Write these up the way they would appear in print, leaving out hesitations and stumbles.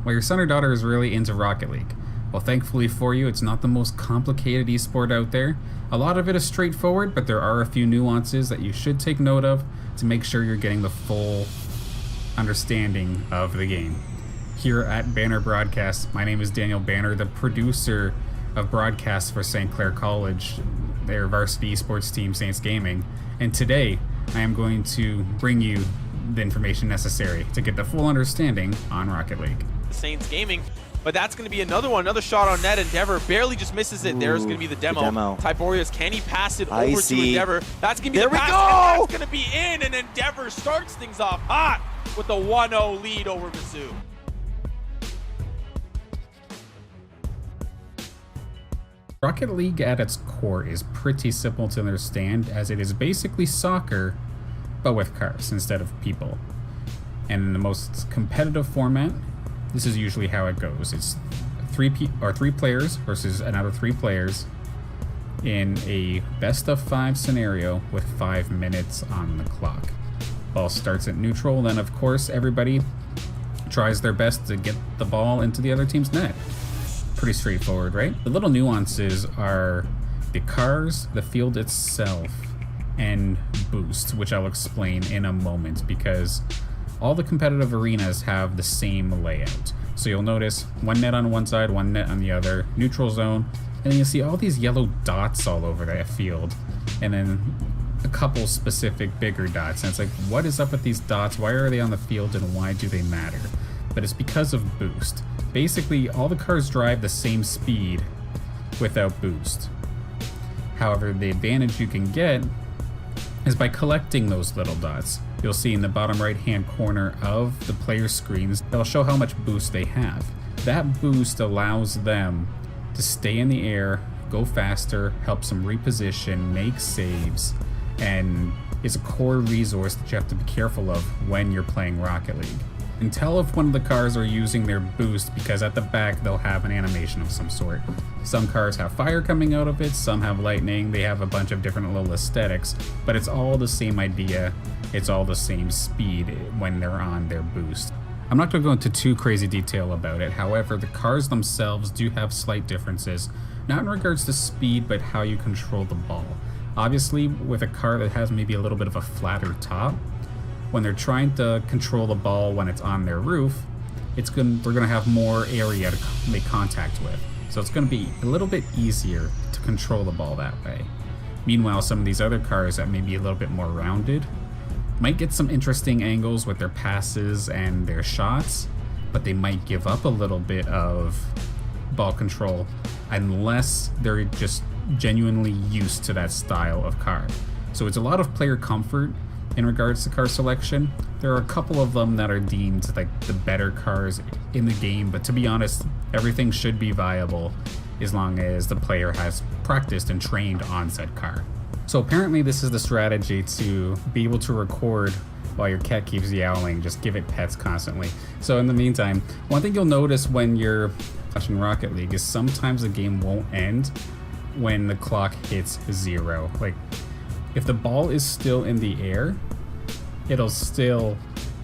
Well, your son or daughter is really into Rocket League. Well, thankfully for you, it's not the most complicated esport out there. A lot of it is straightforward, but there are a few nuances that you should take note of to make sure you're getting the full understanding of the game. Here at Banner Broadcast, my name is Daniel Banner, the producer of broadcasts for St. Clair College, their varsity esports team, Saints Gaming. And today, I am going to bring you the information necessary to get the full understanding on Rocket League. Saints Gaming, but that's going to be another shot on net. Endeavor barely just misses it. There's going to be the demo. Tiberius, can he pass it over to Endeavor? That's going to be the pass, and that's going to be in, and Endeavor starts things off hot with a 1-0 lead over Mizzou. Rocket League at its core is pretty simple to understand, as it is basically soccer, but with cars instead of people. And in the most competitive format, this is usually how it goes. It's three players versus another 3 players in a best-of-5 scenario with 5 minutes on the clock. Ball starts at neutral, then of course everybody tries their best to get the ball into the other team's net. Pretty straightforward, right? The little nuances are the cars, the field itself, and boost, which I'll explain in a moment, because all the competitive arenas have the same layout. So you'll notice one net on one side, one net on the other, neutral zone, and then you'll see all these yellow dots all over that field, and then a couple specific bigger dots. And it's like, what is up with these dots? Why are they on the field and why do they matter? But it's because of boost. Basically, all the cars drive the same speed without boost. However, the advantage you can get is by collecting those little dots. You'll see in the bottom right hand corner of the player's screens, they'll show how much boost they have. That boost allows them to stay in the air, go faster, helps them reposition, make saves, and is a core resource that you have to be careful of when you're playing Rocket League. And tell if one of the cars are using their boost, because at the back they'll have an animation of some sort. Some cars have fire coming out of it, some have lightning, they have a bunch of different little aesthetics, but it's all the same idea, it's all the same speed when they're on their boost. I'm not going to go into too crazy detail about it, however the cars themselves do have slight differences, not in regards to speed, but how you control the ball. Obviously, with a car that has maybe a little bit of a flatter top, when they're trying to control the ball when it's on their roof, they're going to have more area to make contact with. So it's going to be a little bit easier to control the ball that way. Meanwhile, some of these other cars that may be a little bit more rounded might get some interesting angles with their passes and their shots, but they might give up a little bit of ball control unless they're just genuinely used to that style of car. So it's a lot of player comfort in regards to car selection. There are a couple of them that are deemed like the better cars in the game, but to be honest, everything should be viable as long as the player has practiced and trained on said car. So apparently this is the strategy to be able to record while your cat keeps yowling. Just give it pets constantly. So in the meantime, one thing you'll notice when you're watching Rocket League is sometimes the game won't end when the clock hits 0. Like, if the ball is still in the air, it'll still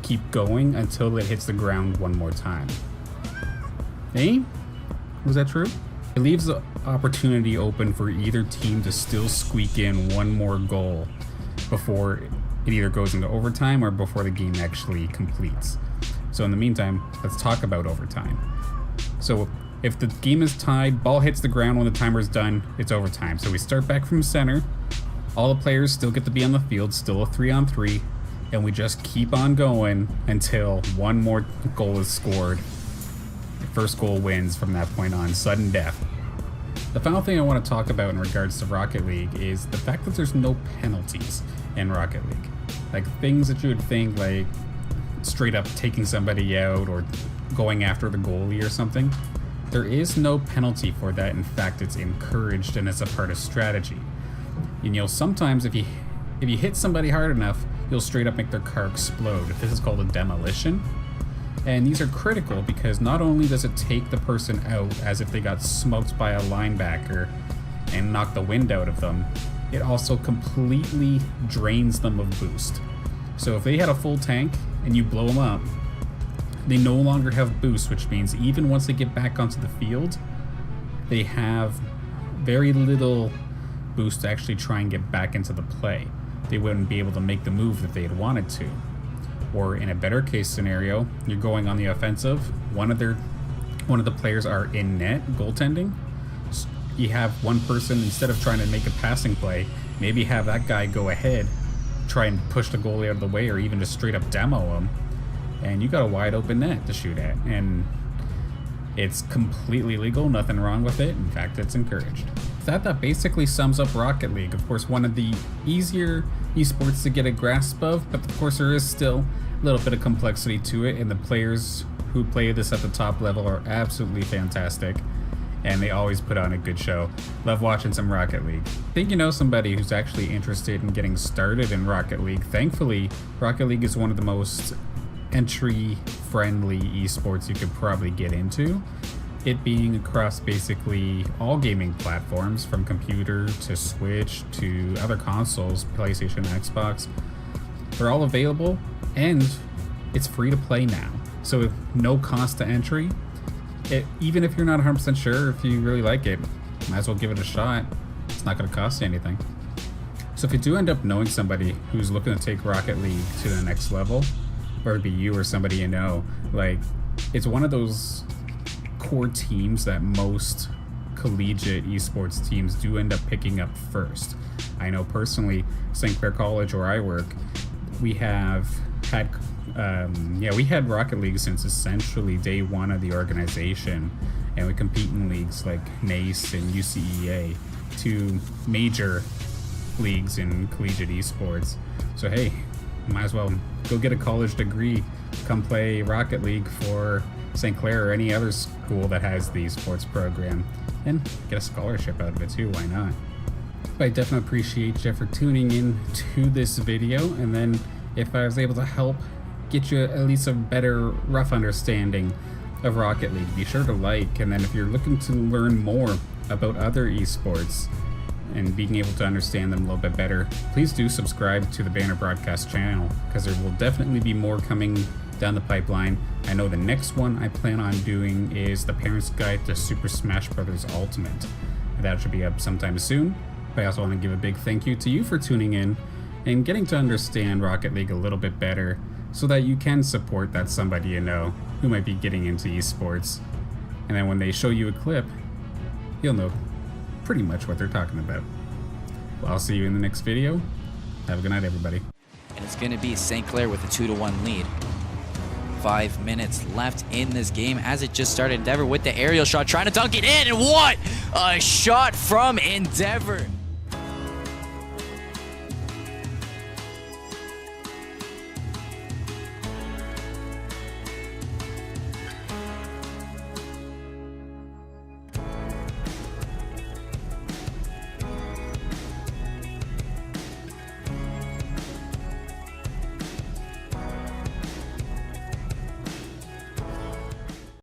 keep going until it hits the ground one more time. Eh? Was that true? It leaves the opportunity open for either team to still squeak in one more goal before it either goes into overtime or before the game actually completes. So in the meantime, let's talk about overtime. So if the game is tied, ball hits the ground when the timer is done, it's overtime. So we start back from center. All the players still get to be on the field, still a 3-on-3, and we just keep on going until one more goal is scored. The first goal wins from that point on, sudden death. The final thing I want to talk about in regards to Rocket League is the fact that there's no penalties in Rocket League. Like things that you would think like straight up taking somebody out or going after the goalie or something. There is no penalty for that. In fact, it's encouraged and it's a part of strategy. And you'll sometimes, if you hit somebody hard enough, you'll straight up make their car explode. This is called a demolition. And these are critical because not only does it take the person out as if they got smoked by a linebacker and knock the wind out of them, it also completely drains them of boost. So if they had a full tank and you blow them up, they no longer have boost, which means even once they get back onto the field, they have very little boost to actually try and get back into the play. They wouldn't be able to make the move that they had wanted to. Or in a better case scenario, you're going on the offensive, one of the players are in net goaltending. You have one person, instead of trying to make a passing play, maybe have that guy go ahead, try and push the goalie out of the way, or even just straight up demo him, and you got a wide open net to shoot at. And it's completely legal, nothing wrong with it. In fact, it's encouraged. That basically sums up Rocket League. Of course, one of the easier esports to get a grasp of, but of course there is still a little bit of complexity to it, and the players who play this at the top level are absolutely fantastic, and they always put on a good show. Love watching some Rocket League. I think you know somebody who's actually interested in getting started in Rocket League. Thankfully, Rocket League is one of the most entry-friendly esports you could probably get into. It being across basically all gaming platforms, from computer to Switch to other consoles, PlayStation, Xbox. They're all available, and it's free to play now. So with no cost to entry, even if you're not 100% sure if you really like it, might as well give it a shot. It's not going to cost you anything. So if you do end up knowing somebody who's looking to take Rocket League to the next level, whether it be you or somebody you know, like, it's one of those core teams that most collegiate esports teams do end up picking up first. I know personally, St. Clair College, where I work, we have had we had Rocket League since essentially day one of the organization, and we compete in leagues like NACE and UCEA, two major leagues in collegiate esports. So hey, might as well go get a college degree, come play Rocket League for St. Clair or any other school that has the sports program, and get a scholarship out of it too. Why not? But I definitely appreciate you for tuning in to this video, and then if I was able to help get you at least a better rough understanding of Rocket League, be sure to like. And then if you're looking to learn more about other esports and being able to understand them a little bit better, please do subscribe to the Banner Broadcast channel, because there will definitely be more coming down the pipeline. I know the next one I plan on doing is the Parents Guide to Super Smash Bros. Ultimate. That should be up sometime soon. But I also want to give a big thank you to you for tuning in and getting to understand Rocket League a little bit better, so that you can support that somebody you know who might be getting into esports. And then when they show you a clip, you'll know pretty much what they're talking about. Well, I'll see you in the next video. Have a good night, everybody. And it's going to be St. Clair with a 2-1 lead. 5 minutes left in this game as it just started. Endeavor with the aerial shot, trying to dunk it in, and what a shot from Endeavor.